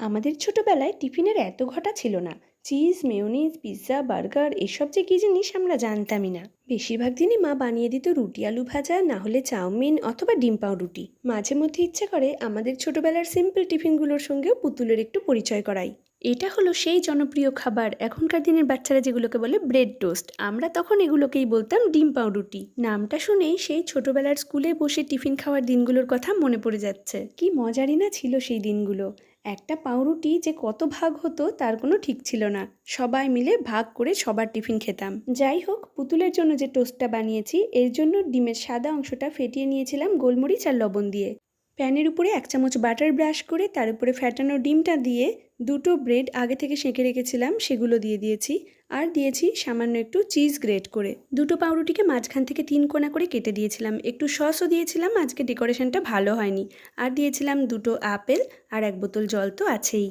আমাদের ছোটবেলায় টিফিনের এত ঘটা ছিল না। চিজ, মেয়োনিজ, পিৎজা, বার্গার এসব যে কী জিনিস আমরা জানতামই না। বেশিরভাগ দিনই মা বানিয়ে দিত রুটি আলু ভাজা, না হলে চাউমিন অথবা ডিম পাউরুটি। মাঝে মধ্যে ইচ্ছে করে আমাদের ছোটবেলার সিম্পল টিফিনগুলোর সঙ্গেও পুতুলের একটু পরিচয় করাই। এটা হলো সেই জনপ্রিয় খাবার, এখনকার দিনের বাচ্চারা যেগুলোকে বলে ব্রেড টোস্ট, আমরা তখন এগুলোকেই বলতাম ডিম পাউরুটি। নামটা শুনেই সেই ছোটবেলার স্কুলে বসে টিফিন খাওয়ার দিনগুলোর কথা মনে পড়ে যাচ্ছে। কি মজারই না ছিল সেই দিনগুলো। একটা পাউরুটি যে কত ভাগ হতো তার কোনো ঠিক ছিল না। সবাই মিলে ভাগ করে সবার টিফিন খেতাম। যাই হোক, পুতুলের জন্য যে টোস্টটা বানিয়েছি এর জন্য ডিমের সাদা অংশটা ফেটিয়ে নিয়েছিলাম গোলমরিচ আর লবণ দিয়ে। প্যানের উপরে 1 চামচ বাটার ব্রাশ করে তার উপরে ফ্যাটানো ডিমটা দিয়ে দুটো ব্রেড আগে থেকে সেঁকে রেখেছিলাম সেগুলো দিয়ে দিয়েছি। আর দিয়েছি সামান্য একটু চিজ গ্রেট করে। দুটো পাউরুটিকে মাঝখান থেকে 3 কোনা করে কেটে দিয়েছিলাম। একটু সসও দিয়েছিলাম, আজকে ডেকোরেশনটা ভালো হয়নি। আর দিয়েছিলাম দুটো আপেল আর 1 বোতল জল তো আছেই।